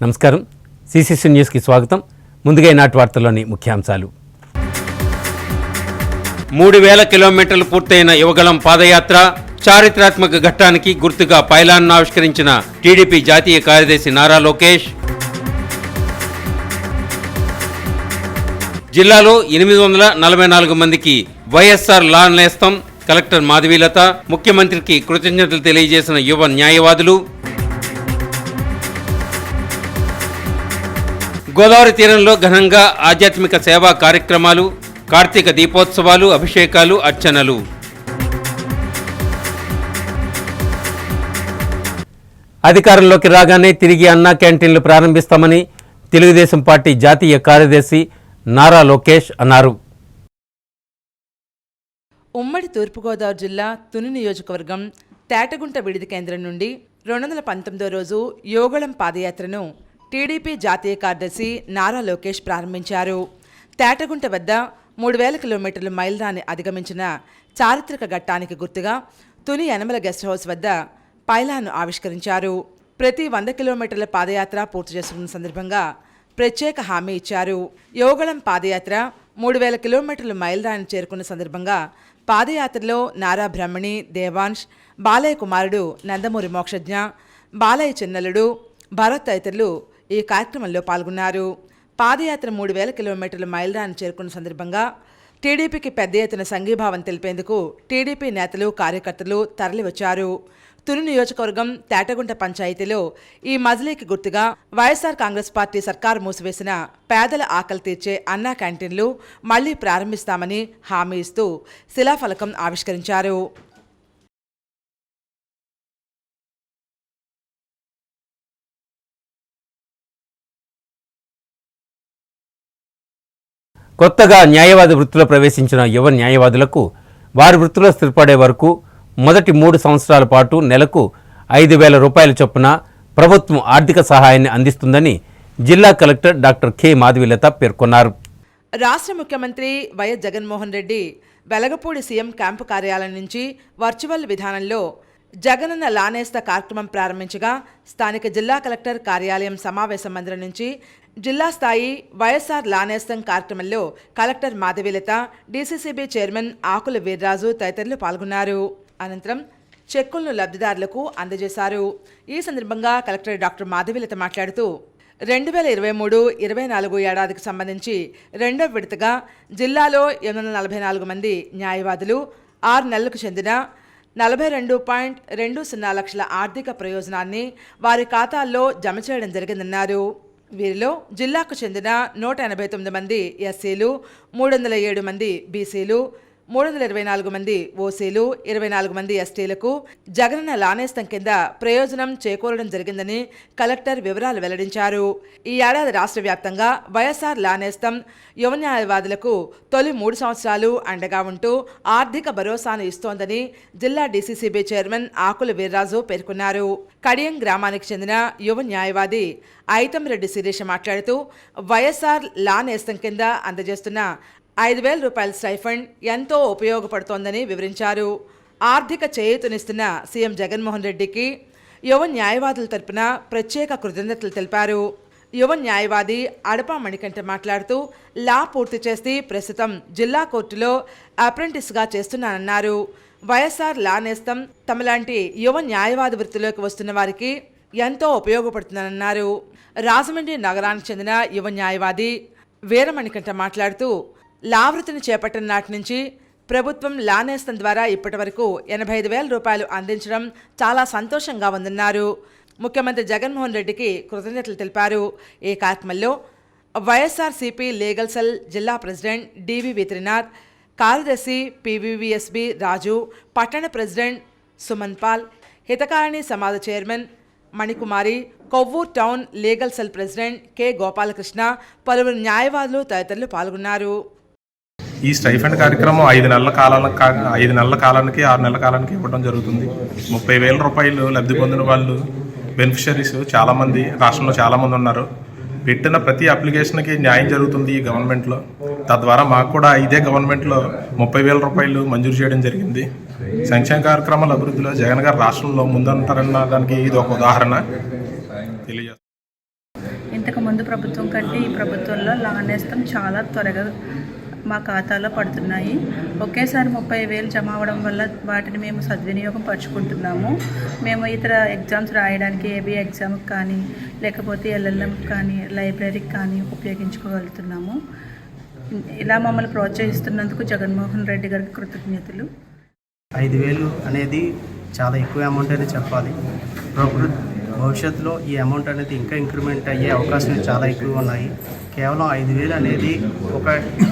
నమస్కారం CCC news కి స్వాగతం. ముందుగా ఈనాటి వార్తల్లోని ముఖ్యాంశాలు. 3000 కిలోమీటర్లు పూర్తయిన యువగళం పాదయాత్ర చారిత్రాత్మక ఘట్టానికి గుర్తుగా పైలాన్ను ఆవిష్కరించిన టీడీపీ జాతీయ కార్యదర్శి నారా లోకేష్. జిల్లాలో 844 మందికి వైఎస్ఆర్ లా నేస్తం కలెక్టర్ మాధవీలత. ముఖ్యమంత్రికి కృతజ్ఞతలు తెలియజేసిన యువ న్యాయవాదులు. గోదావరి తీరంలో ఘనంగా ఆధ్యాత్మిక సేవా కార్యక్రమాలు, కార్తీక దీపోత్సవాలు, అభిషేకాలు, అర్చనలు. అధికారంలోకి రాగానే తిరిగి అన్నా క్యాంటీన్లు ప్రారంభిస్తామని తెలుగుదేశం పార్టీ జాతీయ కార్యదర్శి నారా లోకేష్ అన్నారు. ఉమ్మడి తూర్పుగోదావరి జిల్లా తుని నియోజకవర్గం తేటగుంట విడిది కేంద్రం నుండి 2019వ రోజు యోగళం పాదయాత్రను టీడీపీ జాతీయ కార్యదర్శి నారా లోకేష్ ప్రారంభించారు. తేటగుంట వద్ద 3000 కిలోమీటర్ల మైలురాన్ని అధిగమించిన చారిత్రక ఘట్టానికి గుర్తుగా తుని యనమల గెస్ట్ హౌస్ వద్ద పైలాన్ను ఆవిష్కరించారు. ప్రతి 100 కిలోమీటర్ల పాదయాత్ర పూర్తి చేసుకున్న సందర్భంగా ప్రత్యేక హామీ ఇచ్చారు. యోగళం పాదయాత్ర 3000 కిలోమీటర్ల మైలురాన్ని చేరుకున్న సందర్భంగా పాదయాత్రలో నారా బ్రహ్మణి, దేవాంశ్, బాలయ్య కుమారుడు నందమూరి మోక్షజ్ఞ, బాలయ్య చిన్నలుడు, భరత్ తదితరులు ఈ కార్యక్రమంలో పాల్గొన్నారు. పాదయాత్ర 3000 కిలోమీటర్ల మైలురాన్ని చేరుకున్న సందర్భంగా టీడీపీకి పెద్ద ఎత్తున సంఘీభావం తెలిపేందుకు టీడీపీ నేతలు, కార్యకర్తలు తరలివచ్చారు. తుని నియోజకవర్గం తేటగుంట పంచాయతీలో ఈ మజిలీకి గుర్తుగా వైఎస్ఆర్ కాంగ్రెస్ పార్టీ సర్కారు మూసివేసిన పేదల ఆకలి తీర్చే అన్నా క్యాంటీన్లు మళ్లీ ప్రారంభిస్తామని హామీ ఇస్తూ శిలాఫలకం ఆవిష్కరించారు. కొత్తగా న్యాయవాది వృత్తిలో ప్రవేశించిన యువ న్యాయవాదులకు వారి వృత్తిలో స్థిరపడే వరకు మొదటి 3 సంవత్సరాల పాటు నెలకు 5,000 రూపాయల చొప్పున ప్రభుత్వం ఆర్థిక సహాయాన్ని అందిస్తుందని జిల్లా కలెక్టర్ డాక్టర్ కె మాధవీలత పేర్కొన్నారు. రాష్ట్ర ముఖ్యమంత్రి YS Jaganmohan Reddy Velagapudi CM camp కార్యాలయం నుంచి వర్చువల్ విధానంలో జగనన్న లానేస్త కార్యక్రమం ప్రారంభించగా స్థానిక జిల్లా కలెక్టర్ కార్యాలయం సమావేశ మందిరం నుంచి జిల్లా స్థాయి వైఎస్ఆర్ లానేస్తం కార్యక్రమంలో కలెక్టర్ మాధవీలత, డీసీసీబీ చైర్మన్ ఆకుల వీర్రాజు తదితరులు పాల్గొన్నారు. అనంతరం చెక్కులను లబ్ధిదారులకు అందజేశారు. ఈ సందర్భంగా కలెక్టర్ డాక్టర్ మాధవీలత మాట్లాడుతూ 2023-24 ఏడాదికి సంబంధించి రెండవ విడతగా జిల్లాలో 844 మంది న్యాయవాదులు 6 నెలలకు చెందిన 42.20 లక్షల ఆర్థిక ప్రయోజనాన్ని వారి ఖాతాల్లో జమ చేయడం జరిగిందన్నారు. వీరిలో జిల్లాకు చెందిన 189 మంది ఎస్సీలు, 307 మంది బీసీలు, 324 మంది ఓసీలు, 24 మంది ఎస్టీలకు జగనన్న లానేస్తం కింద ప్రయోజనం చేకూరడం జరిగిందని కలెక్టర్ వివరాలు వెల్లడించారు. ఈ ఏడాది రాష్ట్ర వ్యాప్తంగా వైఎస్ఆర్ లానేస్తం యువ న్యాయవాదులకు తొలి 3 సంవత్సరాలు అండగా ఉంటూ ఆర్థిక భరోసాను ఇస్తోందని జిల్లా డీసీసీబీ చైర్మన్ ఆకుల వీర్రాజు పేర్కొన్నారు. కడియం గ్రామానికి చెందిన యువ న్యాయవాది ఐతంరెడ్డి శిరీష మాట్లాడుతూ వైఎస్ఆర్ లానేస్తం కింద అందజేస్తున్న 5,000 రూపాయల స్టైఫండ్ ఎంతో ఉపయోగపడుతోందని వివరించారు. ఆర్థిక చేయూతనిస్తున్న సీఎం జగన్మోహన్ రెడ్డికి యువ న్యాయవాదుల తరపున ప్రత్యేక కృతజ్ఞతలు తెలిపారు. యువ న్యాయవాది అడప మణికంఠ మాట్లాడుతూ లా పూర్తి చేసి ప్రస్తుతం జిల్లా కోర్టులో అప్రెంటిస్గా చేస్తున్నానన్నారు. వైఎస్ఆర్ లా నేస్తం తమలాంటి యువ న్యాయవాది వృత్తిలోకి వస్తున్న వారికి ఎంతో ఉపయోగపడుతుందన్నారు. రాజమండ్రి నగరానికి చెందిన యువ న్యాయవాది వీరమణికంఠ మాట్లాడుతూ లా వృత్తిని చేపట్టిన నాటి నుంచి ప్రభుత్వం లా నేస్తం ద్వారా ఇప్పటి వరకు 85,000 రూపాయలు అందించడం చాలా సంతోషంగా ఉందన్నారు. ముఖ్యమంత్రి జగన్మోహన్ రెడ్డికి కృతజ్ఞతలు తెలిపారు. ఈ కార్యక్రమంలో వైఎస్ఆర్సీపీ లీగల్ సెల్ జిల్లా ప్రెసిడెంట్ డివివి త్రినాథ్, కార్యదర్శి పివివిఎస్బి రాజు, పట్టణ ప్రెసిడెంట్ సుమన్ పాల్, హితకారిణి సమాజ chairman Manikumari, Kovvur town legal cell president K Gopalakrishna, పలువురు న్యాయవాదులు తదితరులు పాల్గొన్నారు. ఈ స్టైఫండ్ కార్యక్రమం 5 నెలల కాలానికి 6 నెలల కాలానికి ఇవ్వడం జరుగుతుంది. 30,000 రూపాయలు లబ్ధి పొందిన వాళ్ళు బెనిఫిషరీస్ చాలామంది రాష్ట్రంలో చాలామంది ఉన్నారు. పెట్టిన ప్రతి అప్లికేషన్కి న్యాయం జరుగుతుంది ఈ గవర్నమెంట్లో. తద్వారా మాకు కూడా ఇదే గవర్నమెంట్లో 30,000 రూపాయలు మంజూరు చేయడం జరిగింది. సంక్షేమ కార్యక్రమాల అభివృద్ధిలో జగన్ గారు రాష్ట్రంలో ముందంటారన్న దానికి ఇది ఒక ఉదాహరణ తెలియజేస్తుంది. ఇంతకు ముందు ప్రభుత్వం కంటే ఈ ప్రభుత్వంలో నాణ్యస్తం చాలా త్వరగా మా ఖాతాలో పడుతున్నాయి. ఒకేసారి 30,000 జమ అవ్వడం వల్ల వాటిని మేము సద్వినియోగం పరుచుకుంటున్నాము. మేము ఇతర ఎగ్జామ్స్ రాయడానికి ఏబీ ఎగ్జామ్కి కానీ లేకపోతే ఎల్ఎల్ఎం కానీ లైబ్రరీకి కానీ ఉపయోగించుకోగలుగుతున్నాము. ఇలా మమ్మల్ని ప్రోత్సహిస్తున్నందుకు జగన్మోహన్ రెడ్డి గారికి కృతజ్ఞతలు. 5,000 అనేది చాలా ఎక్కువ అమౌంట్ అని చెప్పాలి. భవిష్యత్తులో ఈ అమౌంట్ అనేది ఇంకా ఇంక్రిమెంట్ అయ్యే అవకాశాలు చాలా ఎక్కువగా ఉన్నాయి. కేవలం 5,000 అనేది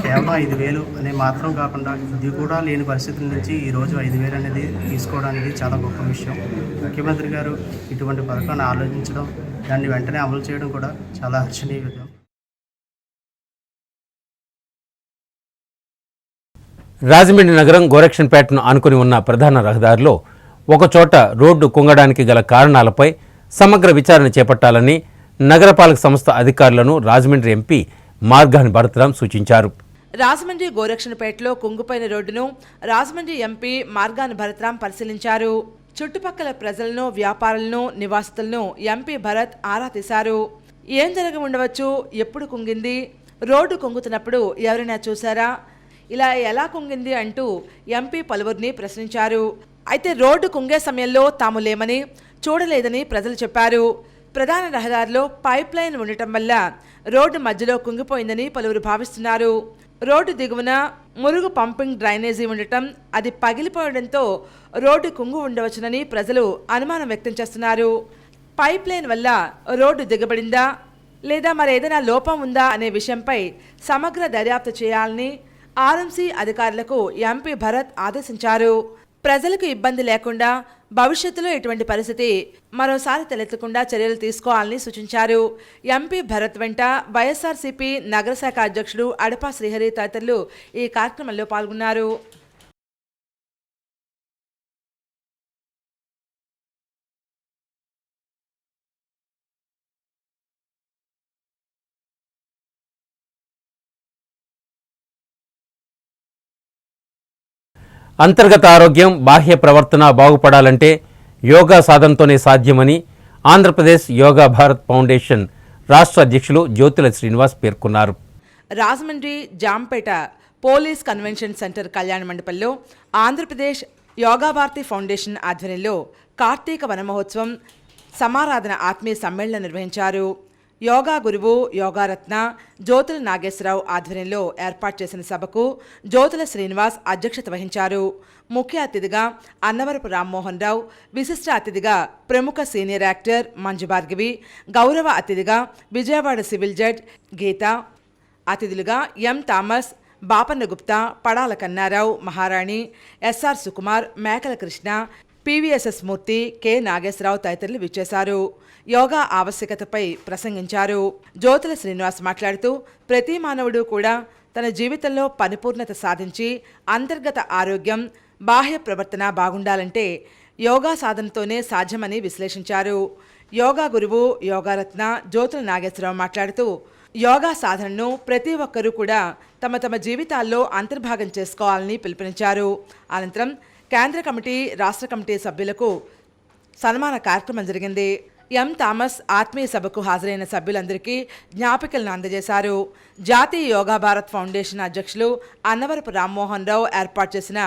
కేవలం 5,000 అనే మాత్రం కాకుండా ఇది కూడా లేని పరిస్థితుల నుంచి ఈరోజు 5,000 అనేది తీసుకోవడానికి చాలా గొప్ప విషయం. ముఖ్యమంత్రి గారు ఇటువంటి పథకాన్ని ఆలోచించడం, దాన్ని వెంటనే అమలు చేయడం కూడా చాలా హర్షణీయం. రాజమండ్రి నగరం గోరక్షన్పేటను ఆనుకుని ఉన్న ప్రధాన రహదారిలో ఒకచోట రోడ్డు కుంగడానికి గల కారణాలపై సమగ్ర విచారణ చేపట్టాలని నగరపాలక సంస్థ అధికారులను రాజమండ్రి ఎంపీ మార్గాని భరతరాం సూచించారు. రాజమండ్రి గోరక్షన్పేటలో కుంగిపోయిన రోడ్డును రాజమండ్రి ఎంపీ మార్గాని భరతరాం పరిశీలించారు. చుట్టుపక్కల ప్రజలను, వ్యాపారులను, నివాసితులను ఎంపీ భరత్ ఆరా తీశారు. ఏం జరిగి ఉండవచ్చు, ఎప్పుడు కుంగింది, రోడ్డు కుంగుతున్నప్పుడు ఎవరైనా చూసారా, ఇలా ఎలా కుంగింది అంటూ ఎంపీ పలువురిని ప్రశ్నించారు. అయితే రోడ్డు కుంగే సమయంలో తాము లేమని, చూడలేదని ప్రజలు చెప్పారు. ప్రధాన రహదారిలో పైప్ లైన్ ఉండటం వల్ల రోడ్డు మధ్యలో కుంగిపోయిందని పలువురు భావిస్తున్నారు. రోడ్డు దిగువన మురుగు పంపింగ్ డ్రైనేజీ ఉండటం, అది పగిలిపోవడంతో రోడ్డు కుంగు ఉండవచ్చునని ప్రజలు అనుమానం వ్యక్తం చేస్తున్నారు. పైప్ లైన్ వల్ల రోడ్డు దిగబడిందా లేదా మరేదైనా లోపం ఉందా అనే విషయంపై సమగ్ర దర్యాప్తు చేయాలని ఆర్ఎంసీ అధికారులకు ఎంపీ భరత్ ఆదేశించారు. ప్రజలకు ఇబ్బంది లేకుండా భవిష్యత్తులో ఇటువంటి పరిస్థితి మరోసారి తలెత్తకుండా చర్యలు తీసుకోవాలని సూచించారు. ఎంపీ భరత్ వెంట వైఎస్ఆర్సీపీ నగరశాఖ అధ్యక్షుడు అడపా శ్రీహరి తదితరులు ఈ కార్యక్రమంలో పాల్గొన్నారు. అంతర్గత ఆరోగ్యం, బాహ్య ప్రవర్తన బాగుపడాలంటే యోగా సాధనతోనే సాధ్యమని ఆంధ్రప్రదేశ్ యోగా భారత్ ఫౌండేషన్ రాష్ట్ర అధ్యక్షులు జ్యోతుల శ్రీనివాస్ పేర్కొన్నారు. Rajahmundry Jampeta police convention centre కళ్యాణ మండపంలో ఆంధ్రప్రదేశ్ యోగా భారతి ఫౌండేషన్ ఆధ్వర్యంలో కార్తీక వన మహోత్సవం సమారాధన ఆత్మీయ సమ్మేళనం నిర్వహించారు. యోగా గురువు యోగారత్న జ్యోతుల నాగేశ్వరరావు ఆధ్వర్యంలో ఏర్పాటు చేసిన సభకు జ్యోతుల శ్రీనివాస్ అధ్యక్షత వహించారు. ముఖ్య అతిథిగా అన్నవరపు రామ్మోహన్ రావు, విశిష్ట అతిథిగా ప్రముఖ సీనియర్ యాక్టర్ మంజు భార్గవి, గౌరవ అతిథిగా విజయవాడ సివిల్ జడ్జ్ గీత, అతిథులుగా ఎం థామస్, బాపన్న గుప్తా, పడాల కన్నారావు, మహారాణి, ఎస్ఆర్ సుకుమార్, మేకల కృష్ణ, పివిఎస్ఎస్ మూర్తి, కె నాగేశ్వరరావు తదితరులు విచ్చేశారు. యోగా ఆవశ్యకతపై ప్రసంగించారు. జ్యోతుల శ్రీనివాస్ మాట్లాడుతూ ప్రతి మానవుడు కూడా తన జీవితంలో పరిపూర్ణత సాధించి అంతర్గత ఆరోగ్యం, బాహ్య ప్రవర్తన బాగుండాలంటే యోగా సాధనతోనే సాధ్యమని విశ్లేషించారు. యోగా గురువు యోగారత్న జ్యోతుల నాగేశ్వరరావు మాట్లాడుతూ యోగా సాధనను ప్రతి ఒక్కరూ కూడా తమ తమ జీవితాల్లో అంతర్భాగం చేసుకోవాలని పిలుపునిచ్చారు. అనంతరం కేంద్ర కమిటీ, రాష్ట్ర కమిటీ సభ్యులకు సన్మాన కార్యక్రమం జరిగింది. ఎం థామస్ ఆత్మీయ సభకు హాజరైన సభ్యులందరికీ జ్ఞాపికలను అందజేశారు. జాతీయ యోగా భారత్ ఫౌండేషన్ అధ్యక్షులు అన్నవరపు రామ్మోహన్ రావు ఏర్పాటు చేసిన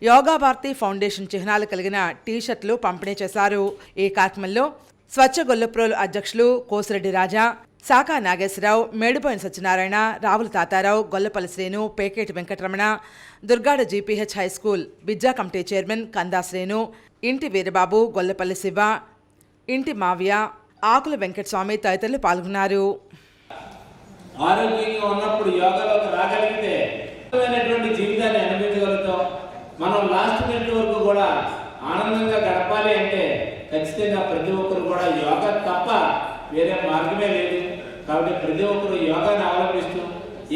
యోగా భారతి ఫౌండేషన్ చిహ్నాలు కలిగిన టీషర్ట్లు పంపిణీ చేశారు. ఈ కార్యక్రమంలో స్వచ్ఛ గొల్లప్రోలు అధ్యక్షులు కోసిరెడ్డి రాజా, శాఖా నాగేశ్వరరావు, మేడుపోయిన సత్యనారాయణ, రావుల తాతారావు, గొల్లపల్లి శ్రేణు, పేకేటి వెంకటరమణ, దుర్గాడ జీపీహెచ్ హైస్కూల్ విద్యా కమిటీ చైర్మన్ కందా శ్రేణు, ఇంటి వీరబాబు, గొల్లపల్లి శివ, ఇంటి మావ్య, ఆకుల వెంకటస్వామి తదితరులు పాల్గొన్నారు. ఆరోగ్యంగా ఉన్నప్పుడు యోగాలోకి రాగలిగితే జీవితాన్ని అనుభవించగలుగుతాం. మనం లాస్ట్ మినిట్ వరకు కూడా ఆనందంగా గడపాలి అంటే ఖచ్చితంగా ప్రతి ఒక్కరు కూడా యోగా తప్ప వేరే మార్గమే లేదు. కాబట్టి ప్రతి ఒక్కరు యోగాని అవలంబిస్తూ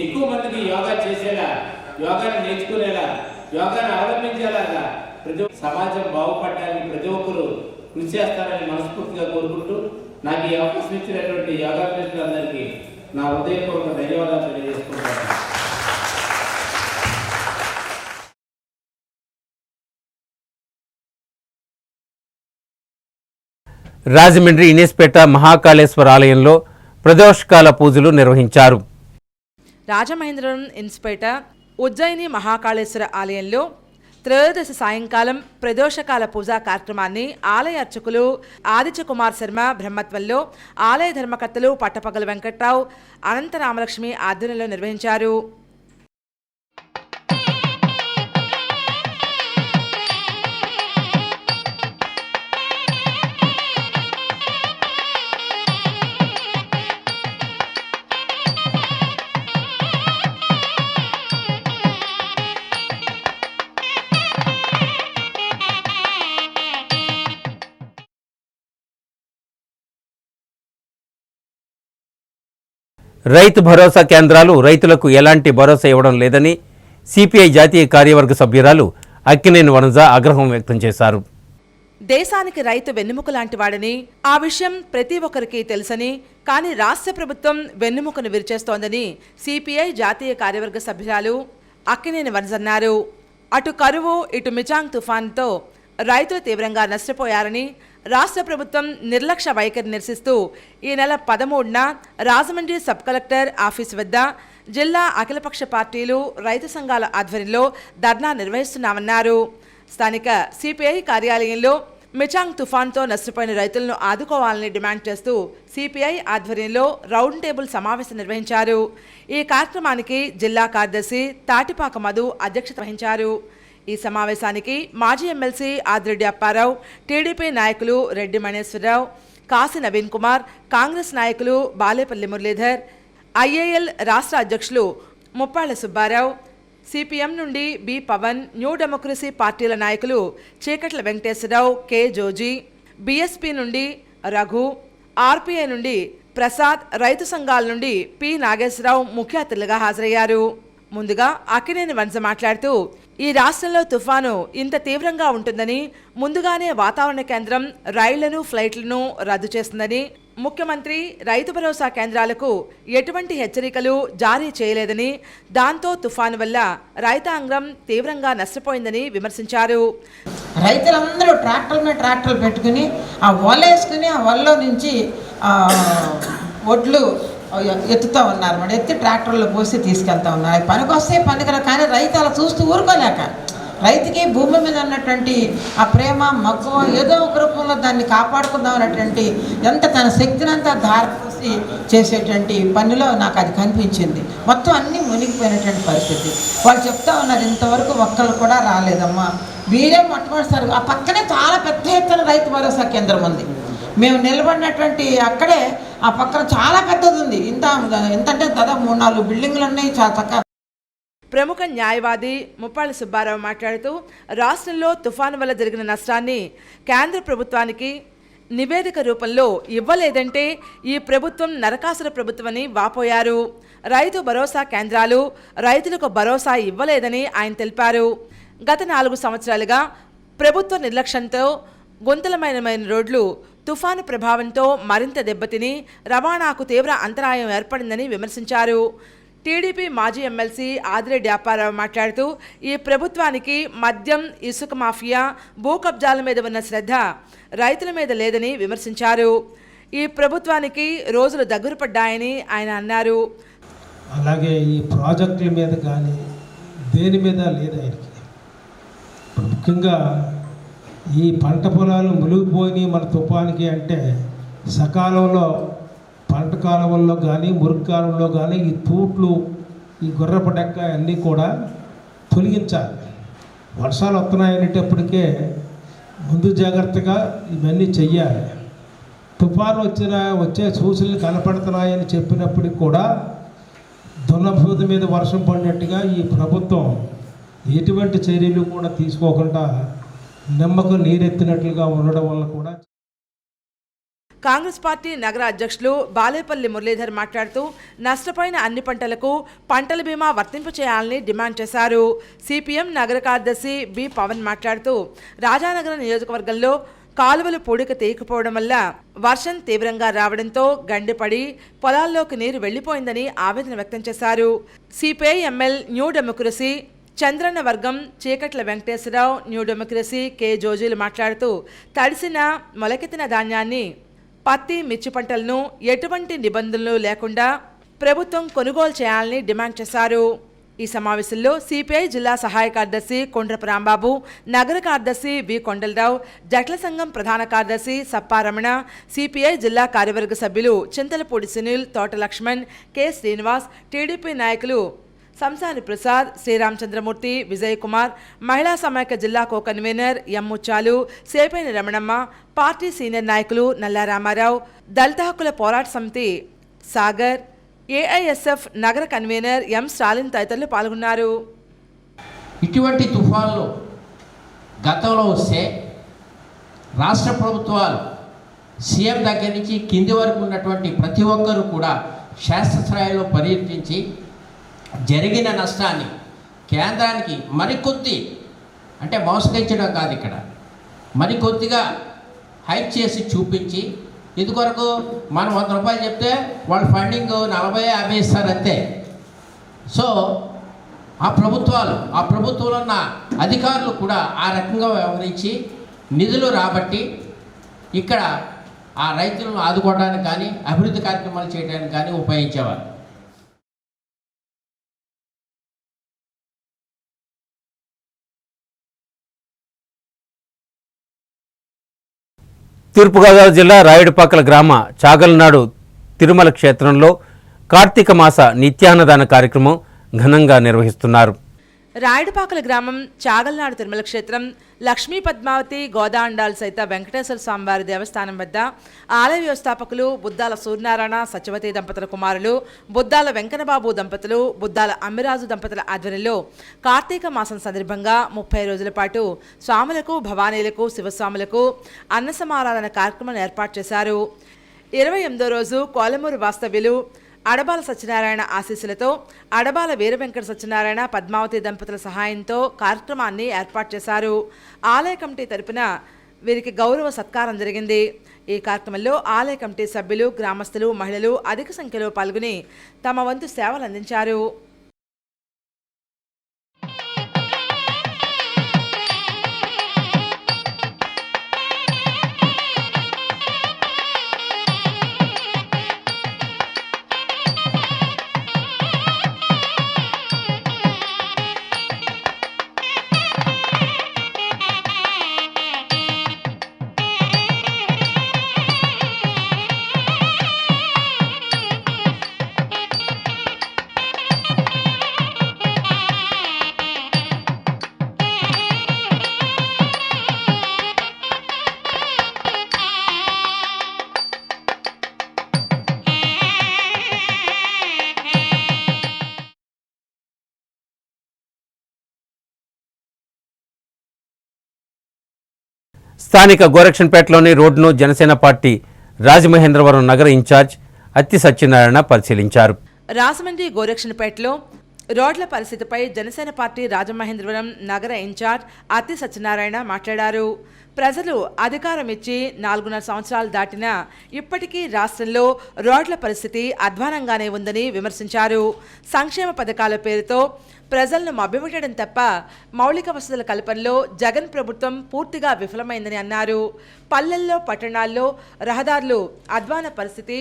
ఎక్కువ మందికి యోగా చేసేలా, యోగాని నేర్చుకునేలా, యోగాని అవలంబించేలాగా ప్రతి సమాజం బాగుపడడానికి ప్రతి ఒక్కరు కృషి చేస్తారని మనస్ఫూర్తిగా కోరుకుంటూ నాకు ఈ అవకాశం ఇచ్చినటువంటి యోగా మిత్రులందరికీ నా హృదయపూర్వక ధన్యవాదాలు తెలియజేసుకుంటాను. రాజమండ్రి ఇనేస్పేట మహాకాళేశ్వర ఆలయంలో ప్రదోషకాల పూజలు నిర్వహించారు. రాజమహేంద్రవరం ఇన్స్పెక్టర్ ఉజ్జయిని మహాకాళేశ్వర ఆలయంలో త్రయోదశి సాయంకాలం ప్రదోషకాల పూజా కార్యక్రమాన్ని ఆలయ అర్చకులు ఆదిత్య కుమార్ శర్మ బ్రహ్మత్వంలో ఆలయ ధర్మకర్తలు పట్టపగల వెంకట్రావు, అనంత రామలక్ష్మి ఆధ్వర్యంలో నిర్వహించారు. రైతు భరోసా కేంద్రాలు రైతులకు ఎలాంటి భరోసా ఇవ్వడం లేదని సిపిఐ జాతీయ కార్యవర్గ సభ్యురాలు అక్కినేని వనజ ఆగ్రహం వ్యక్తం చేశారు. దేశానికి రైతు వెన్నెముక లాంటి వాడని, ఆ విషయం ప్రతి ఒక్కరికి తెలుసని, కానీ రాష్ట్ర ప్రభుత్వం వెన్నెముకను విరిచేస్తోందని సిపిఐ జాతీయ కార్యవర్గ సభ్యురాలు అక్కినేని వనజ అన్నారు. అటు కరువు, ఇటు మిచాంగ్ తుఫాన్తో రైతులు తీవ్రంగా నష్టపోయారని, రాష్ట్ర ప్రభుత్వం నిర్లక్ష్య వైఖరి నిరసిస్తూ ఈ నెల 13న రాజమండ్రి సబ్ కలెక్టర్ ఆఫీసు వద్ద జిల్లా అఖిలపక్ష పార్టీలు, రైతు సంఘాల ఆధ్వర్యంలో ధర్నా నిర్వహిస్తున్నామన్నారు. స్థానిక సిపిఐ కార్యాలయంలో మిచాంగ్ తుఫాన్తో నష్టపోయిన రైతులను ఆదుకోవాలని డిమాండ్ చేస్తూ సిపిఐ ఆధ్వర్యంలో రౌండ్ టేబుల్ సమావేశం నిర్వహించారు. ఈ కార్యక్రమానికి జిల్లా కార్యదర్శి తాటిపాక మధు అధ్యక్షత వహించారు. ఈ సమావేశానికి మాజీ ఎమ్మెల్సీ ఆదిరెడ్డి అప్పారావు, టీడీపీ నాయకులు రెడ్డి మణేశ్వరరావు, కాశీ నవీన్ కుమార్, కాంగ్రెస్ నాయకులు బాలేపల్లి మురళీధర్, ఐఏఎల్ రాష్ట్ర అధ్యక్షులు ముప్పాళ్ల సుబ్బారావు, సిపిఎం నుండి బి పవన్, న్యూ డెమోక్రసీ పార్టీల నాయకులు చీకట్ల వెంకటేశ్వరరావు, కె జోజీ, బీఎస్పీ నుండి రఘు, ఆర్పీఐ నుండి ప్రసాద్, రైతు సంఘాల నుండి పి నాగేశ్వరరావు ముఖ్య అతిథులుగా హాజరయ్యారు. ముందుగా అక్కినేని వనజ మాట్లాడుతూ ఈ రాష్ట్రంలో తుఫాను ఇంత తీవ్రంగా ఉంటుందని ముందుగానే వాతావరణ కేంద్రం రైళ్లను, ఫ్లైట్లను రద్దు చేస్తుందని, ముఖ్యమంత్రి రైతు భరోసా కేంద్రాలకు ఎటువంటి హెచ్చరికలు జారీ చేయలేదని, దాంతో తుఫాను వల్ల రైతాంగం తీవ్రంగా నష్టపోయిందని విమర్శించారు. రైతులందరూ ట్రాక్టర్ల మీద ట్రాక్టర్లు పెట్టుకుని ఆ వలేసుకుని ఆ వలలో నుంచి ఒడ్లు ఎత్తుతూ ఉన్నారు. మరి ఎత్తి ట్రాక్టర్లో పోసి తీసుకెళ్తా ఉన్నారు. పనికి వస్తే పనికిరా, కానీ రైతు అలా చూస్తూ ఊరుకోలేక, రైతుకి భూమి మీద ఉన్నటువంటి ఆ ప్రేమ, మక్కువ ఏదో ఒక రూపంలో దాన్ని కాపాడుకుందాం అనేటువంటి ఎంత తన శక్తినంతా ధారపోసి చేసేటువంటి పనిలో నాకు అది కనిపించింది. మొత్తం అన్నీ మునిగిపోయినటువంటి పరిస్థితి. వాళ్ళు చెప్తా ఉన్నారు, ఇంతవరకు ఒక్కళ్ళు కూడా రాలేదమ్మా, వీరే మొట్టమొదటిసారి. ఆ పక్కనే చాలా పెద్ద ఎత్తున రైతు భరోసా కేంద్రం ఉంది. మేము నిలబడినటువంటి అక్కడే ఆ పక్కన చాలా పెద్దది ఉంది. ఎంతంటే దాదాపు 3-4 బిల్డింగ్లు ఉన్నాయి. చాలా చక్కగా. ప్రముఖ న్యాయవాది ముప్పాళ్ల సుబ్బారావు మాట్లాడుతూ రాష్ట్రంలో తుఫాను వల్ల జరిగిన నష్టాన్ని కేంద్ర ప్రభుత్వానికి నివేదిక రూపంలో ఇవ్వలేదంటే ఈ ప్రభుత్వం నరకాసుర ప్రభుత్వమని వాపోయారు. రైతు భరోసా కేంద్రాలు రైతులకు భరోసా ఇవ్వలేదని ఆయన తెలిపారు. గత 4 సంవత్సరాలుగా ప్రభుత్వ నిర్లక్ష్యంతో గుంతలమైన రోడ్లు తుఫాను ప్రభావంతో మరింత దెబ్బతిని రవాణాకు తీవ్ర అంతరాయం ఏర్పడిందని విమర్శించారు. టీడీపీ మాజీ ఎమ్మెల్సీ ఆదిరెడ్డి అప్పారావు మాట్లాడుతూ ఈ ప్రభుత్వానికి మద్యం, ఇసుక మాఫియా, భూ కబ్జాల మీద ఉన్న శ్రద్ధ రైతుల మీద లేదని విమర్శించారు. ఈ ప్రభుత్వానికి రోజులు దగ్గర పడ్డాయని ఆయన అన్నారు. అలాగే ఈ ప్రాజెక్టుల మీద కానీ దేని మీద లేదు ఆయనకి. ముఖ్యంగా ఈ పంట పొలాలు మునిగిపోయినాయి మన తుఫానికి అంటే సకాలంలో పంట కాలంలో కానీ మురుగు కాలంలో కానీ ఈ తూట్లు, ఈ గుర్రపు డెక్క అన్నీ కూడా తొలగించాలి. వర్షాలు వస్తున్నాయనేటప్పటికే ముందు జాగ్రత్తగా ఇవన్నీ చెయ్యాలి. తుఫాను వచ్చే సూచనలు కనపడుతున్నాయని చెప్పినప్పటికి కూడా దున్నభూతి మీద వర్షం పడినట్టుగా ఈ ప్రభుత్వం ఎటువంటి చర్యలు కూడా తీసుకోకుండా నిమ్మకు నీరెత్తినట్లుగా ఉండడం వల్ల కూడా. కాంగ్రెస్ పార్టీ నగర అధ్యక్షులు బాలేపల్లి మురళీధర్ మాట్లాడుతూ నష్టపోయిన అన్ని పంటలకు పంటల బీమా వర్తింపు చేయాలని డిమాండ్ చేశారు. సిపిఎం నగర కార్యదర్శి బి పవన్ మాట్లాడుతూ రాజానగరం నియోజకవర్గంలో కాలువలు పూడిక తీయకపోవడం వల్ల వర్షం తీవ్రంగా రావడంతో గండిపడి పొలాల్లోకి నీరు వెళ్లిపోయిందని ఆవేదన వ్యక్తం చేశారు. CPI ML new democracy Chandranna వర్గం చీకట్ల వెంకటేశ్వరరావు, న్యూ డెమోక్రసీ కె జోజీలు మాట్లాడుతూ తడిసిన మొలకెత్తిన ధాన్యాన్ని పత్తి, మిర్చి పంటలను ఎటువంటి నిబంధనలు లేకుండా ప్రభుత్వం కొనుగోలు చేయాలని డిమాండ్ చేశారు. ఈ సమావేశంలో సిపిఐ జిల్లా సహాయ కార్యదర్శి కొండ్రపు రాంబాబు, నగర కార్యదర్శి వి కొండలరావు, జట్ల సంఘం ప్రధాన కార్యదర్శి సప్పారమణ, సిపిఐ జిల్లా కార్యవర్గ సభ్యులు చింతలపూడి సునీల్, తోట లక్ష్మణ్, కె శ్రీనివాస్, టీడీపీ నాయకులు సంసాని ప్రసాద్, శ్రీరామచంద్రమూర్తి, విజయ్ కుమార్, మహిళా సమైక్య జిల్లా co convener M Muchchalu, Sepeni Ramanamma, party senior నాయకులు నల్లా రామారావు, దళిత హక్కుల పోరాట సమితి సాగర్, ఏఐఎస్ఎఫ్ నగర కన్వీనర్ ఎం స్టాలిన్ తదితరులు పాల్గొన్నారు. ఇటువంటి తుఫాన్లు గతంలో వస్తే రాష్ట్ర ప్రభుత్వాలు సీఎం దగ్గర నుంచి కింది వరకు ఉన్నటువంటి ప్రతి ఒక్కరూ కూడా శాస్త్రస్థాయిలో పర్యటించి జరిగిన నష్టాన్ని కేంద్రానికి మరికొద్ది, అంటే మోసగించడం కాదు, ఇక్కడ మరికొద్దిగా హైక్ చేసి చూపించి, ఇదివరకు మనం 100 రూపాయలు చెప్తే వాళ్ళు ఫండింగ్ 40-50 ఇస్తారు అంతే. సో ఆ ప్రభుత్వంలో ఉన్న అధికారులు కూడా ఆ రకంగా వ్యవహరించి నిధులు రాబట్టి ఇక్కడ ఆ రైతులను ఆదుకోవడానికి కానీ అభివృద్ధి కార్యక్రమాలు చేయడానికి కానీ ఉపయోగించేవారు. తూర్పుగోదావరి జిల్లా రాయుడుపాకల గ్రామ చాగల్నాడు తిరుమల క్షేత్రంలో కార్తీక మాస నిత్యాన్నదాన కార్యక్రమం ఘనంగా నిర్వహిస్తున్నారు. రాయుడుపాకల గ్రామం చాగల్నాడు తిరుమల క్షేత్రం లక్ష్మీ పద్మావతి గోదాండాల్ సైత వెంకటేశ్వర స్వామివారి దేవస్థానం వద్ద ఆలయ వ్యవస్థాపకులు బుద్దాల సూర్యనారాయణ సత్యవతి దంపతుల కుమారులు బుద్దాల వెంకన్నబాబు దంపతులు బుద్దాల అమ్మిరాజు దంపతుల ఆధ్వర్యంలో కార్తీక మాసం సందర్భంగా 30 రోజుల పాటు స్వాములకు, భవానీలకు, శివస్వాములకు అన్న సమారాధన కార్యక్రమం ఏర్పాటు చేశారు. 28వ రోజు కోలమూరు వాస్తవ్యులు అడబాల సత్యనారాయణ ఆశీస్సులతో అడబాల వీర వెంకట సత్యనారాయణ పద్మావతి దంపతుల సహాయంతో కార్యక్రమాన్ని ఏర్పాటు చేశారు. ఆలయ కమిటీ తరపున వీరికి గౌరవ సత్కారం జరిగింది. ఈ కార్యక్రమంలో ఆలయ కమిటీ సభ్యులు, గ్రామస్తులు, మహిళలు అధిక సంఖ్యలో పాల్గొని తమ వంతు సేవలు అందించారు. స్థానిక గోరక్షన్పేటలోని రోడ్డును జనసేన పార్టీ రాజమహేంద్రవరం నగర ఇన్ఛార్జ్ అత్తి సత్యనారాయణ పరిశీలించారు. రాజమండ్రి గోరక్షన్పేటలో రోడ్ల పరిస్థితిపై జనసేన పార్టీ రాజమహేంద్రవరం నగర ఇన్ఛార్జ్ అత్తి సత్యనారాయణ మాట్లాడారు. ప్రజలు అధికారం ఇచ్చి 4.5 సంవత్సరాలు దాటినా ఇప్పటికీ రాష్ట్రంలో రోడ్ల పరిస్థితి అధ్వానంగానే ఉందని విమర్శించారు. సంక్షేమ పథకాల పేరుతో ప్రజలను మభ్యపెట్టడం తప్ప మౌలిక వసతుల కల్పనలో జగన్ ప్రభుత్వం పూర్తిగా విఫలమైందని అన్నారు. పల్లెల్లో, పట్టణాల్లో రహదారులు అధ్వాన పరిస్థితి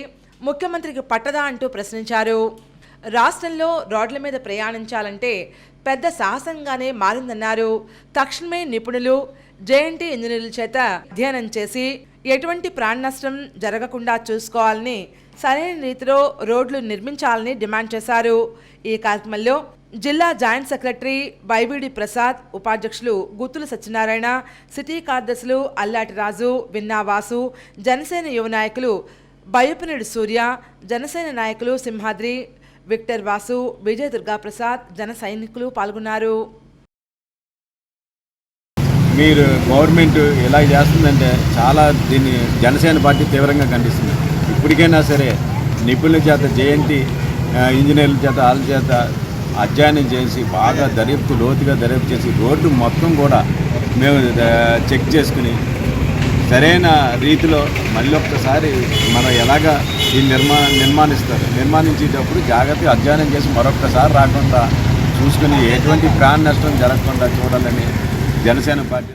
ముఖ్యమంత్రికి పట్టదా అంటూ ప్రశ్నించారు. రాష్ట్రంలో రోడ్ల మీద ప్రయాణించాలంటే పెద్ద సాహసంగానే మారిందన్నారు. తక్షణమే నిపుణులు, జేఎన్టీ ఇంజనీర్ల చేత అధ్యయనం చేసి ఎటువంటి ప్రాణ నష్టం జరగకుండా చూసుకోవాలని, సరైన రీతిలో రోడ్లు నిర్మించాలని డిమాండ్ చేశారు. ఈ కార్యక్రమంలో జిల్లా జాయింట్ సెక్రటరీ వైవిడి ప్రసాద్, ఉపాధ్యక్షులు గుత్తుల సత్యనారాయణ, సిటీ కార్యదర్శులు అల్లాటి రాజు, విన్నావాసు, జనసేన యువ నాయకులు బయ్యపనేడు సూర్య, జనసేన నాయకులు సింహాద్రి, విక్టర్ వాసు, విజయ దుర్గాప్రసాద్, జన సైనికులు పాల్గొన్నారు. మీరు గవర్నమెంట్ ఇలా చేస్తుందంటే చాలా దీన్ని జనసేన పార్టీ తీవ్రంగా ఖండిస్తుంది. ఇప్పటికైనా సరే నిపుణుల చేత, జేఎన్టీ ఇంజనీర్ల చేత, వాళ్ళ చేత అధ్యయనం చేసి బాగా లోతుగా దర్యాప్తు చేసి రోడ్డు మొత్తం కూడా మేము చెక్ చేసుకుని సరైన రీతిలో మళ్ళీ ఒక్కసారి మనం ఎలాగా ఈ నిర్మాణించేటప్పుడు జాగ్రత్తగా అధ్యయనం చేసి మరొక్కసారి రాకుండా చూసుకుని ఎటువంటి ప్రాణ నష్టం జరగకుండా చూడాలని జనసేన పార్టీ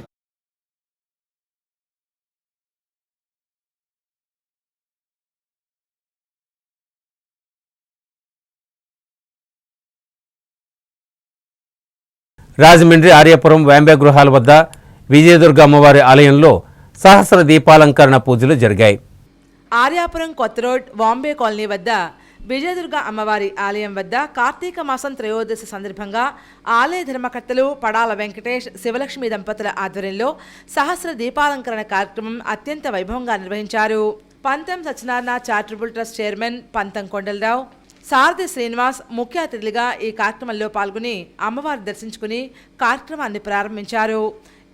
రాజమండ్రి ఆర్యపురం వ్యాంబే గృహాల వద్ద విజయదుర్గ అమ్మవారి ఆలయంలో సహస్ర దీపాలంకరణ పూజలు జరిగాయి. ఆర్యాపురం కొత్త రోడ్ వాంబే కాలనీ వద్ద విజయదుర్గ అమ్మవారి ఆలయం వద్ద కార్తీక మాసం త్రయోదశి సందర్భంగా ఆలయ ధర్మకర్తలు పడాల వెంకటేష్ శివలక్ష్మి దంపతుల ఆధ్వర్యంలో సహస్ర దీపాలంకరణ కార్యక్రమం అత్యంత వైభవంగా నిర్వహించారు. పంతం సత్యనారాయణ చారిటబుల్ ట్రస్ట్ చైర్మన్ పంతం కొండలరావు, సారథి శ్రీనివాస్ ముఖ్య అతిథులుగా ఈ కార్యక్రమంలో పాల్గొని అమ్మవారిని దర్శించుకుని కార్యక్రమాన్ని ప్రారంభించారు.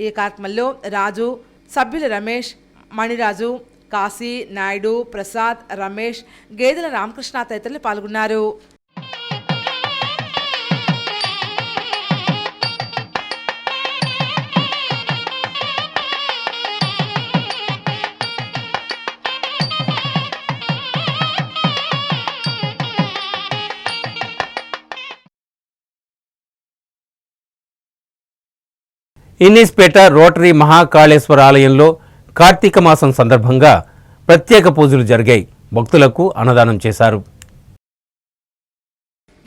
ఈ కార్యక్రమంలో రాజు, సభ్యులు రమేష్, మణిరాజు, కాశీ, నాయుడు, ప్రసాద్, రమేష్, గేదెల రామకృష్ణ తదితరులు పాల్గొన్నారు. ఇన్నీస్పేట రోటరీ మహాకాళేశ్వర ఆలయంలో కార్తీక మాసం సందర్భంగా ప్రత్యేక పూజలు జరిగాయి. భక్తులకు అన్నదానం చేశారు.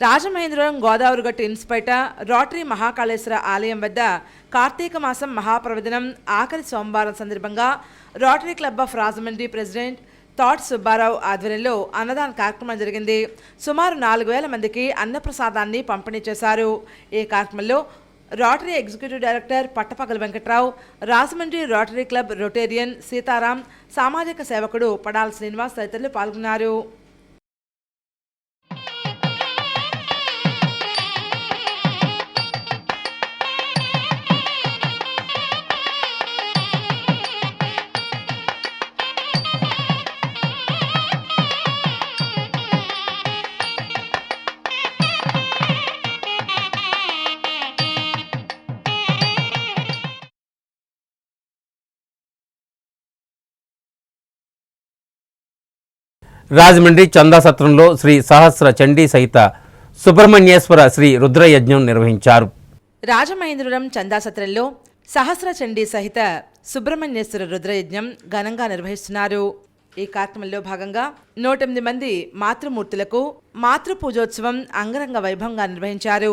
రాజమహేంద్రవరం గోదావరిగట్టు ఇన్స్పేట రోటరీ మహాకాళేశ్వర ఆలయం వద్ద కార్తీక మాసం మహాప్రవచనం ఆఖరి సోమవారం సందర్భంగా rotary club of Rajahmundry president తోట సుబ్బారావు ఆధ్వర్యంలో అన్నదాన కార్యక్రమం జరిగింది. సుమారు 4,000 మందికి అన్నప్రసాదాన్ని పంపిణీ చేశారు. ఈ కార్యక్రమంలో Rotary executive director Pattapagala Venkatrao, Rajahmundry Rotary Club Rotarian Sitaram, సామాజిక సేవకుడు పడాల శ్రీనివాస్ తదితరులు పాల్గొన్నారు. రాజమండ్రి చందాసత్రంలో శ్రీ సహస్ర చండీ సహిత సుబ్రహ్మణ్యేశ్వర శ్రీ రుద్రయజ్ఞం నిర్వహించారు. రాజమహేంద్రవరం చందాసత్రంలో సహస్ర చండీ సహిత సుబ్రహ్మణ్యేశ్వర రుద్రయజ్ఞం ఘనంగా నిర్వహిస్తున్నారు. ఈ కార్యక్రమంలో భాగంగా 108 మంది మాతృమూర్తులకు మాతృపూజోత్సవం అంగరంగ వైభవంగా నిర్వహించారు.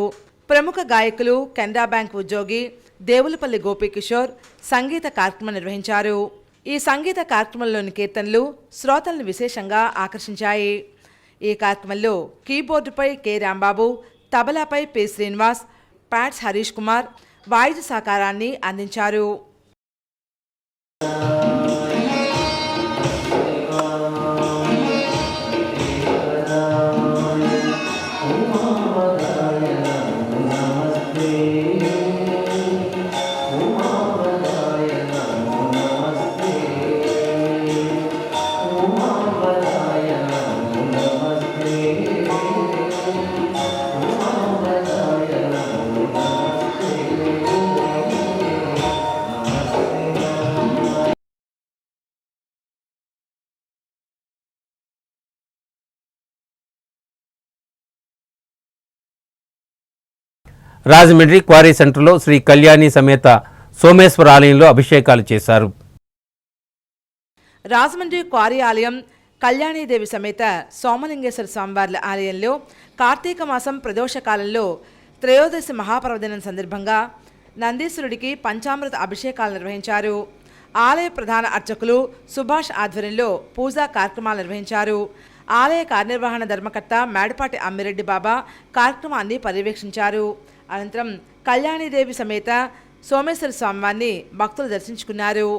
ప్రముఖ గాయకులు, కెనరా బ్యాంక్ ఉద్యోగి దేవులపల్లి గోపీకిషోర్ సంగీత కార్యక్రమం నిర్వహించారు. ఈ సంగీత కార్యక్రమంలోని కీర్తనలు శ్రోతలను విశేషంగా ఆకర్షించాయి. ఈ కార్యక్రమంలో కీబోర్డుపై కె రాంబాబు, తబలాపై పి శ్రీనివాస్, ప్యాడ్స్ హరీష్ కుమార్ వాయిద్య సహకారాన్ని అందించారు. రాజమండ్రి క్వారీ సెంటర్లో శ్రీ కళ్యాణి సమేత సోమేశ్వర ఆలయంలో అభిషేకాలు చేశారు. రాజమండ్రి క్వారీ ఆలయం కళ్యాణీదేవి సమేత సోమలింగేశ్వర స్వామివార్ల ఆలయంలో కార్తీక మాసం ప్రదోష కాలంలో త్రయోదశి మహాపర్వదినం సందర్భంగా నందీశ్వరుడికి పంచామృత అభిషేకాలు నిర్వహించారు. ఆలయ ప్రధాన అర్చకులు సుభాష్ ఆధ్వర్యంలో పూజా కార్యక్రమాలు నిర్వహించారు. ఆలయ కార్యనిర్వహణ ధర్మకర్త మేడపాటి అమ్మిరెడ్డి బాబా కార్యక్రమాన్ని పర్యవేక్షించారు. అనంతరం కళ్యాణీదేవి సమేత సోమేశ్వర స్వామివారిని భక్తులు దర్శించుకున్నారు.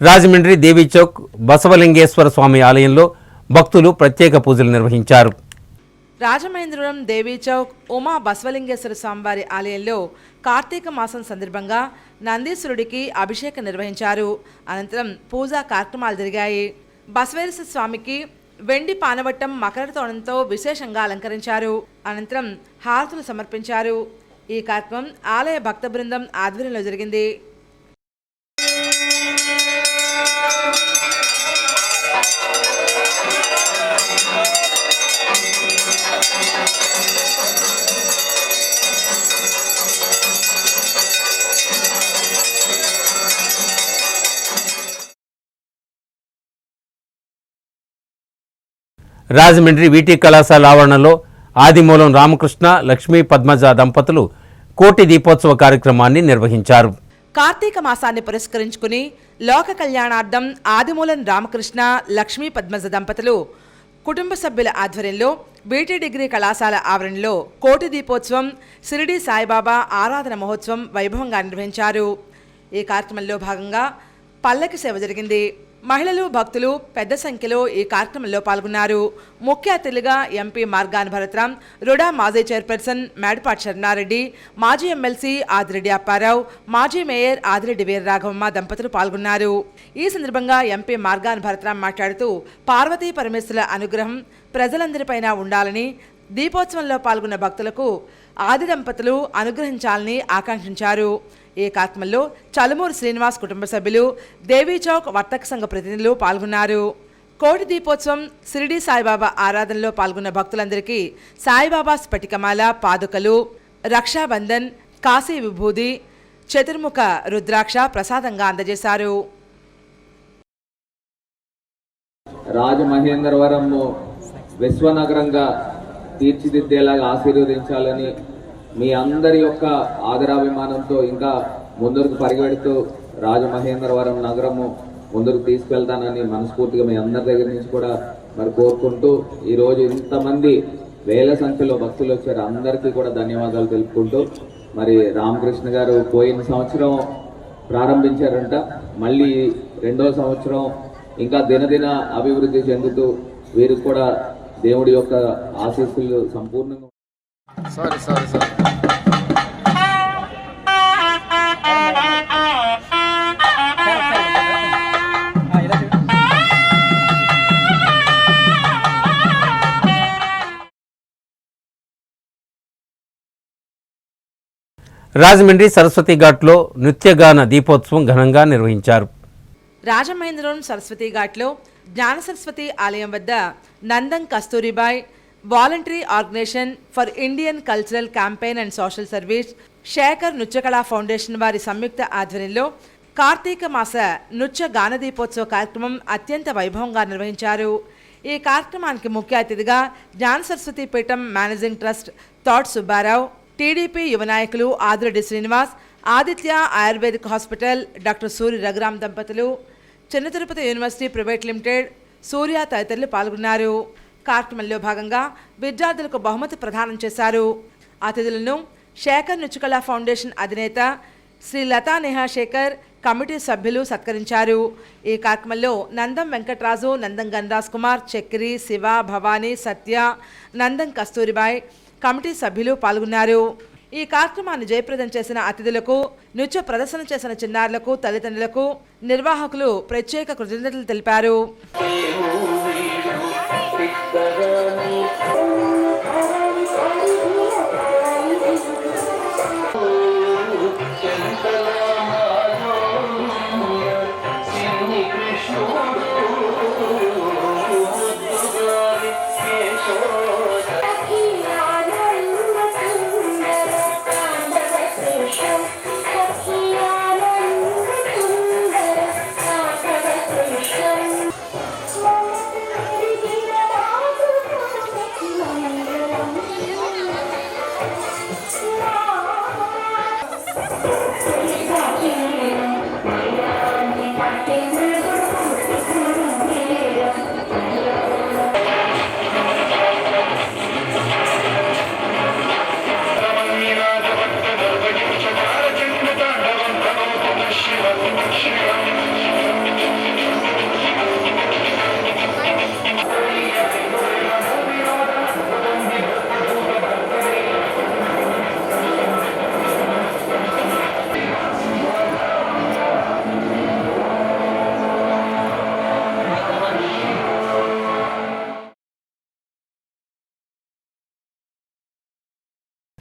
రాజమండ్రి దేవీ చౌక్ బసవలింగేశ్వర స్వామి ఆలయంలో భక్తులు ప్రత్యేక పూజలు నిర్వహించారు. రాజమహేంద్రవరం దేవీ చౌక్ ఉమా బసవలింగేశ్వర స్వామివారి ఆలయంలో కార్తీక మాసం సందర్భంగా నందీశ్వరుడికి అభిషేకం నిర్వహించారు. అనంతరం పూజా కార్యక్రమాలు జరిగాయి. బసవేశ్వర స్వామికి వెండి పానవట్టం మకర తోరణంతో విశేషంగా అలంకరించారు. అనంతరం హారతులు సమర్పించారు. ఈ కార్యక్రమం ఆలయ భక్త బృందం ఆధ్వర్యంలో జరిగింది. రాజమండ్రి వీటి కళాశాల ఆవరణలో ఆదిమూలం రామకృష్ణ లక్ష్మీ పద్మజ దంపతులు కోటి దీపోత్సవ కార్యక్రమాన్ని నిర్వహించారు. కార్తీక మాసాన్ని పురస్కరించుకుని లోక కళ్యాణార్థం ఆదిమూలం రామకృష్ణ లక్ష్మీ పద్మజ దంపతులు కుటుంబ సభ్యుల ఆధ్వర్యంలో బీటీ డిగ్రీ కళాశాల ఆవరణలో కోటి దీపోత్సవం షిరిడి సాయిబాబా ఆరాధన మహోత్సవం వైభవంగా నిర్వహించారు. ఈ కార్యక్రమంలో భాగంగా పల్లకి సేవ జరిగింది. మహిళలు భక్తులు పెద్ద సంఖ్యలో ఈ కార్యక్రమంలో పాల్గొన్నారు. ముఖ్య అతిథులుగా ఎంపీ మార్గాన్ భరత్రాం, రుడా మాజీ చైర్పర్సన్ మేడపాటి శరణారెడ్డి, మాజీ ఎమ్మెల్సీ ఆదిరెడ్డి అప్పారావు, మాజీ మేయర్ ఆదిరెడ్డి వీరరాఘవమ్మ దంపతులు పాల్గొన్నారు. ఈ సందర్భంగా ఎంపీ మార్గాన్ భరత్రాం మాట్లాడుతూ పార్వతీ పరమేశ్వరుల అనుగ్రహం ప్రజలందరిపైన ఉండాలని, దీపోత్సవంలో పాల్గొన్న భక్తులకు ఆది దంపతులు అనుగ్రహించాలని ఆకాంక్షించారు. ఈ కార్యక్రమంలో చలమూరు శ్రీనివాస్ కుటుంబ సభ్యులు, దేవీ చౌక్ వర్తక సంఘ ప్రతినిధులు పాల్గొన్నారు. కోటి దీపోత్సవం షిరిడి సాయిబాబా ఆరాధనలో పాల్గొన్న భక్తులందరికీ సాయిబాబా స్ఫటికమాల, పాదుకలు, రక్షాబంధన్, కాశీ విభూది, చతుర్ముఖ రుద్రాక్ష ప్రసాదంగా అందజేశారు. రాజమహేంద్రవరం విశ్వనగరంగా తీర్చిదిద్దేలాగా ఆశీర్వదించాలని మీ అందరి యొక్క ఆదరాభిమానంతో ఇంకా ముందుకు పరిగెడుతూ రాజమహేంద్రవరం నగరము ముందుకు తీసుకెళ్తానని మనస్ఫూర్తిగా మీ అందరి దగ్గర నుంచి కూడా మరి కోరుకుంటూ ఈరోజు ఇంతమంది వేల సంఖ్యలో భక్తులు వచ్చారు. అందరికీ కూడా ధన్యవాదాలు తెలుపుకుంటూ మరి రామకృష్ణ గారు పోయిన సంవత్సరం ప్రారంభించారంట, మళ్ళీ 2వ సంవత్సరం ఇంకా దినదిన అభివృద్ధి చెందుతూ వీరికి కూడా దేవుడి యొక్క ఆశీస్సులు సంపూర్ణంగా రాజమండ్రి సరస్వతి ఘాట్లో నృత్యగాన దీపోత్సవం ఘనంగా నిర్వహించారు. రాజమహేంద్రవరం సరస్వతి ఘాట్లో జ్ఞాన సరస్వతి ఆలయం వద్ద Nandam Kasturibai voluntary organisation for Indian cultural campaign and social service, Shekhar Nrityakala foundation వారి సంయుక్త ఆధ్వర్యంలో కార్తీక మాస నృత్య గాన దీపోత్సవ కార్యక్రమం అత్యంత వైభవంగా నిర్వహించారు. ఈ కార్యక్రమానికి ముఖ్య అతిథిగా జ్ఞాన సరస్వతి పీఠం మేనేజింగ్ ట్రస్ట్ తోట్ సుబ్బారావు, టీడీపీ యువ నాయకులు Adireddy Srinivas, Aditya ayurvedic hospital doctor Suri Raghuram దంపతులు, చిన్న తిరుపతి యూనివర్సిటీ ప్రైవేట్ లిమిటెడ్ సూర్య తదితరులు పాల్గొన్నారు. కార్యక్రమంలో భాగంగా విద్యార్థులకు బహుమతి ప్రదానం చేశారు. అతిథులను శేఖర్ నృత్యకళా ఫౌండేషన్ అధినేత శ్రీ లతా నేహా శేఖర్ కమిటీ సభ్యులు సత్కరించారు. ఈ కార్యక్రమంలో నందం వెంకట్రాజు, నందం గన్రాజ్ కుమార్, చక్రి, శివ, భవానీ, సత్య, నందం కస్తూరిబాయ్ కమిటీ సభ్యులు పాల్గొన్నారు. ఈ కార్యక్రమాన్ని జయప్రదం చేసిన అతిథులకు, నృత్య ప్రదర్శన చేసిన చిన్నారులకు, తల్లిదండ్రులకు, నిర్వాహకులు ప్రత్యేక కృతజ్ఞతలు తెలిపారు.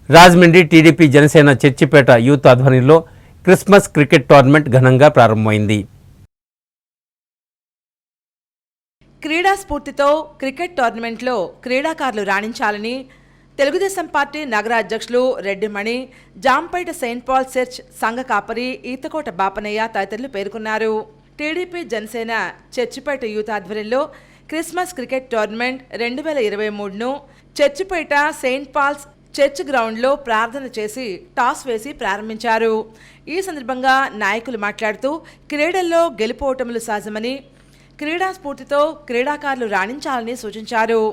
రాజమండ్రి టీడీపీ జనసేన చర్చిపేట యూత్ ఆధ్వర్యంలో క్రిస్మస్ క్రికెట్ టోర్నమెంట్ ఘనంగా ప్రారంభమైంది. క్రీడా స్ఫూర్తితో క్రికెట్ టోర్నమెంట్లో క్రీడాకారులు రాణించాలని తెలుగుదేశం పార్టీ నగర అధ్యక్షులు Reddimani, Jampeta Saint Paul church సంఘ కాపరి ఈతకోట బాపనయ్య తదితరులు పేర్కొన్నారు. టీడీపీ జనసేన చర్చిపేట యూత్ ఆధ్వర్యంలో క్రిస్మస్ క్రికెట్ టోర్నమెంట్ 2023ను చర్చిపేట సెయింట్ పాల్స్ చర్చ్ గ్రౌండ్లో ప్రార్థన చేసి టాస్ వేసి ప్రారంభించారు. ఈ సందర్భంగా నాయకులు మాట్లాడుతూ క్రీడల్లో గెలుపోటములు సహజమని, క్రీడా స్ఫూర్తితో క్రీడాకారులు రాణించాలని సూచించారు.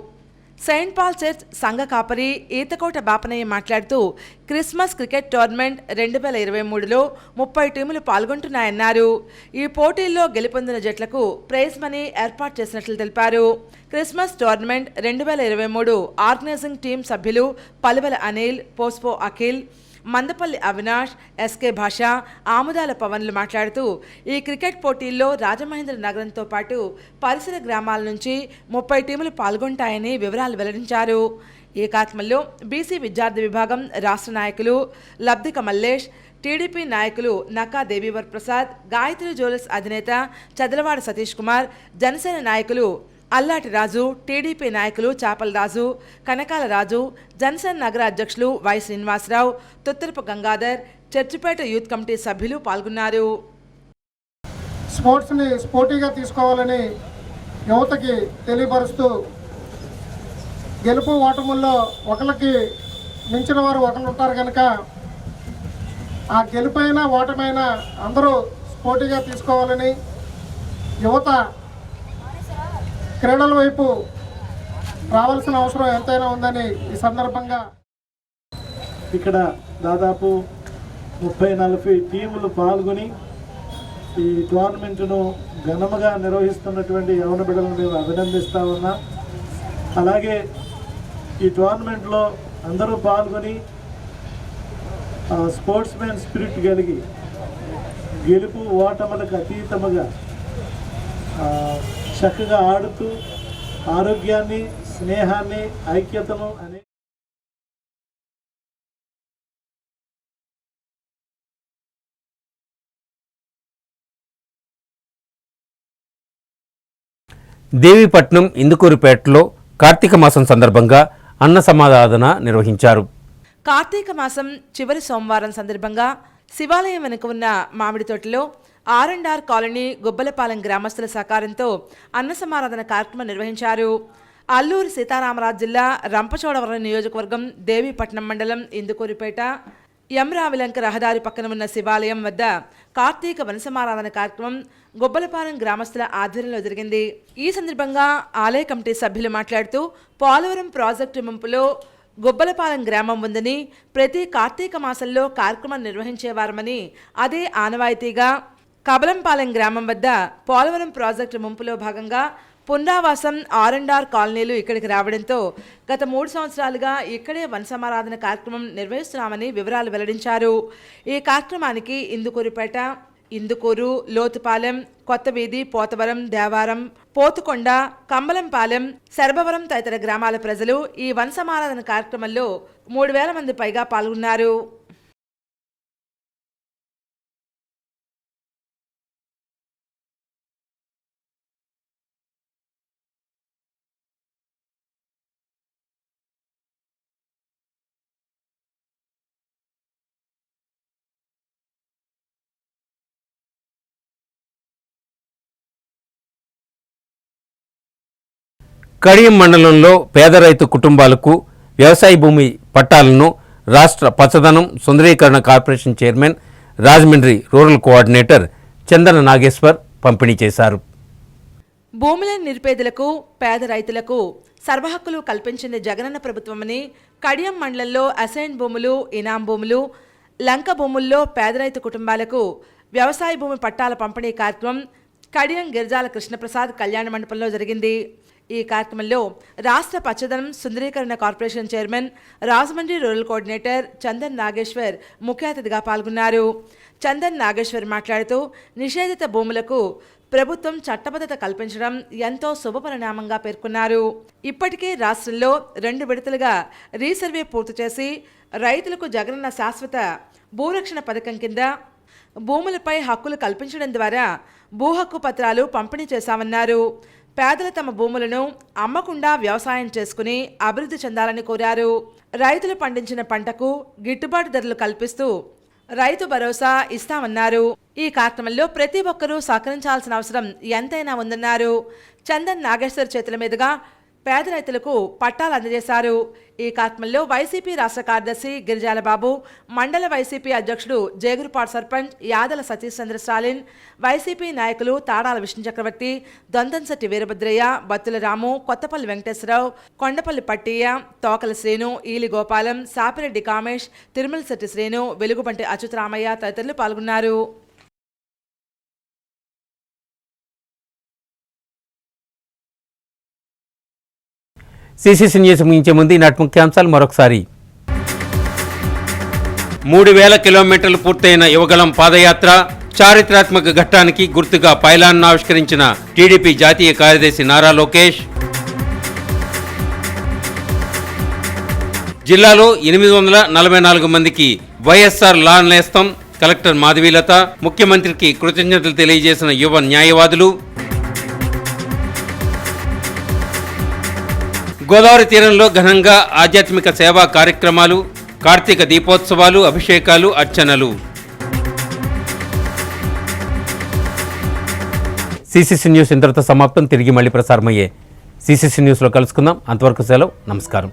సెయింట్ పాల్ చర్చ్ సంఘ కాపరి ఈతకోట బాపనయ్య మాట్లాడుతూ క్రిస్మస్ క్రికెట్ టోర్నమెంట్ 2023లో 30 టీములు పాల్గొంటున్నాయన్నారు. ఈ పోటీల్లో గెలుపొందిన జట్లకు ప్రైజ్ మనీ ఏర్పాటు చేసినట్లు తెలిపారు. క్రిస్మస్ టోర్నమెంట్ 2023 ఆర్గనైజింగ్ టీం సభ్యులు పలువల అనిల్, పోస్పో అఖిల్, మందపల్లి అవినాష్, ఎస్కే భాష, ఆముదాల పవన్లు మాట్లాడుతూ ఈ క్రికెట్ పోటీల్లో రాజమహేంద్ర నగరంతో పాటు పరిసర గ్రామాల నుంచి 30 టీములు పాల్గొంటాయని వివరాలు వెల్లడించారు. ఈ కార్యక్రమంలో బీసీ విద్యార్థి విభాగం రాష్ట్ర నాయకులు లబ్ధిక మల్లేష్, టీడీపీ నాయకులు నక్కా దేవీవర్ ప్రసాద్, గాయత్రి జ్యువెలర్స్ అధినేత చదలవాడ సతీష్ కుమార్, జనసేన నాయకులు అల్లాటి రాజు, టీడీపీ నాయకులు చాపల రాజు, కనకాల రాజు, జనసేన నగర అధ్యక్షులు Y Srinivasarao, Tuttarapu Gangadhar, Churchipeta youth committee సభ్యులు పాల్గొన్నారు. స్పోర్ట్స్ని స్పోర్టీగా తీసుకోవాలని యువతకి తెలియపరుస్తూ గెలుపు ఓటముల్లో ఒకరికి మించిన వారు ఒకరు ఉంటారు కనుక ఆ గెలుపైనా ఓటమైనా అందరూ స్పోర్టీగా తీసుకోవాలని, యువత క్రీడల వైపు రావాల్సిన అవసరం ఎంతైనా ఉందని ఈ సందర్భంగా ఇక్కడ దాదాపు 30-40 టీములు పాల్గొని ఈ టోర్నమెంట్ను ఘనముగా నిర్వహిస్తున్నటువంటి యవన బిడ్డలను మేము అభినందిస్తూ ఉన్నాం. అలాగే ఈ టోర్నమెంట్లో అందరూ పాల్గొని స్పోర్ట్స్ మ్యాన్ స్పిరిట్ కలిగి గెలుపు ఓటములకు అతీతముగా చక్కగా ఆడుతూ ఆరోగ్యాన్ని, స్నేహాన్ని, ఐక్యతను అనే దేవీపట్నం ఇందుకూరుపేటలో కార్తీక మాసం సందర్భంగా అన్న సమారాధన నిర్వహించారు. కార్తీక మాసం చివరి సోమవారం సందర్భంగా శివాలయం వెనుక ఉన్న మామిడి తోటలో R&R కాలనీ గుబ్బలపాలెం గ్రామస్తుల సహకారంతో అన్న సమారాధన కార్యక్రమం నిర్వహించారు. అల్లూరు సీతారామరాజు జిల్లా రంపచోడవరం నియోజకవర్గం దేవీపట్నం మండలం ఇందుకూరుపేట యమరావిలంక రహదారి పక్కన ఉన్న శివాలయం వద్ద కార్తీక వనసమారాధన కార్యక్రమం గుబ్బలపాలెం గ్రామస్తుల ఆధ్వర్యంలో జరిగింది. ఈ సందర్భంగా ఆలయ కమిటీ సభ్యులు మాట్లాడుతూ పోలవరం ప్రాజెక్టు ముంపులో గుబ్బలపాలెం గ్రామం ఉందని, ప్రతి కార్తీక మాసంలో కార్యక్రమం నిర్వహించేవారమని, అదే ఆనవాయితీగా కబలంపాలెం గ్రామం వద్ద పోలవరం ప్రాజెక్టు ముంపులో భాగంగా పునరావాసం R&R కాలనీలు ఇక్కడికి రావడంతో గత 3 సంవత్సరాలుగా ఇక్కడే వనసమారాధన కార్యక్రమం నిర్వహిస్తున్నామని వివరాలు వెల్లడించారు. ఈ కార్యక్రమానికి ఇందుకూరుపేట, ఇందుకూరు, లోతుపాలెం, కొత్తవీధి, పోతవరం, దేవారం, పోతుకొండ, కంబలంపాలెం, శరభవరం తదితర గ్రామాల ప్రజలు ఈ వనసమారాధన కార్యక్రమంలో 3000 మంది పైగా పాల్గొన్నారు. కడియం మండలంలో పేద రైతు కుటుంబాలకు వ్యవసాయ భూమి పట్టాలను రాష్ట్ర పచ్చదనం సుందరీకరణ corporation chairman, Rajahmundry rural coordinator Chandana Nageswar పంపిణీ చేశారు. భూములేని నిరుపేదలకు, పేద రైతులకు సర్వహక్కులు కల్పించింది జగనన్న ప్రభుత్వమని, కడియం మండలంలో అసైన్ భూములు, ఇనాం భూములు, లంక భూముల్లో పేద రైతు కుటుంబాలకు వ్యవసాయ భూమి పట్టాల పంపిణీ కార్యక్రమం కడియం గిరిజాల కృష్ణప్రసాద్ కళ్యాణ మండపంలో జరిగింది. ఈ కార్యక్రమంలో రాష్ట్ర పచ్చదనం సుందరీకరణ corporation chairman, Rajahmundry rural coordinator Chandan Nageswar ముఖ్య అతిథిగా పాల్గొన్నారు. చందన్ నాగేశ్వర్ మాట్లాడుతూ నిషేధిత భూములకు ప్రభుత్వం చట్టబద్ధత కల్పించడం ఎంతో శుభపరిణామంగా పేర్కొన్నారు. ఇప్పటికే రాష్ట్రంలో 2 విడతలుగా రీసర్వే పూర్తి చేసి రైతులకు జగనన్న శాశ్వత భూరక్షణ పథకం కింద భూములపై హక్కులు కల్పించడం ద్వారా భూ హక్కు పత్రాలు పంపిణీ చేశామన్నారు. పేదలు తమ భూములను అమ్మకుండా వ్యవసాయం చేసుకుని అభివృద్ధి చెందాలని కోరారు. రైతులు పండించిన పంటకు గిట్టుబాటు ధరలు కల్పిస్తూ రైతు భరోసా ఇస్తామన్నారు. ఈ కార్యక్రమంలో ప్రతి ఒక్కరూ సహకరించాల్సిన అవసరం ఎంతైనా ఉందన్నారు. చందన్ నాగేశ్వర్ చేతుల మీదుగా పేద రైతులకు పట్టాలు అందజేశారు. ఈ కార్యక్రమంలో వైసీపీ రాష్ట్ర కార్యదర్శి గిరిజాల బాబు, మండల వైసీపీ అధ్యక్షుడు జేగురుపాడు సర్పంచ్ యాదల సతీష్ చంద్ర స్టాలిన్, వైసీపీ నాయకులు తాడాల విష్ణు చక్రవర్తి, దొంతంశెట్టి వీరభద్రయ్య, బత్తుల రాము, కొత్తపల్లి వెంకటేశ్వరరావు, కొండపల్లి పట్టయ్య, తోకల శ్రీను, ఈలి గోపాలం, సాపిరెడ్డి కామేష్, తిరుమలశెట్టి శ్రీను, వెలుగుబంటి అచ్యుతరామయ్య తదితరులు పాల్గొన్నారు. సిసిసి న్యూస్ ముగించే ముందు ఈనాటి ముఖ్యాంశాలు మరొకసారి. 3000 కిలోమీటర్లు పూర్తయిన యువగళం పాదయాత్ర, చారిత్రాత్మక ఘట్టానికి గుర్తుగా పైలాన్ను ఆవిష్కరించిన టీడీపీ జాతీయ కార్యదర్శి నారా లోకేష్. జిల్లాలో 844 మందికి వైఎస్ఆర్ లా నేస్తం, కలెక్టర్ మాధవీలత. ముఖ్యమంత్రికి కృతజ్ఞతలు తెలియజేసిన యువ న్యాయవాదులు. గోదావరి తీరంలో ఘనంగా ఆధ్యాత్మిక సేవా కార్యక్రమాలు, కార్తీక దీపోత్సవాలు, అభిషేకాలు, అర్చనలు. సిసిసి న్యూస్ ఇంతటితో సమాప్తం. తిరిగి మళ్ళీ ప్రసారమయ్యే సిసిసి న్యూస్లో కలుసుకుందాం. అంతవరకు సెలవు. నమస్కారం.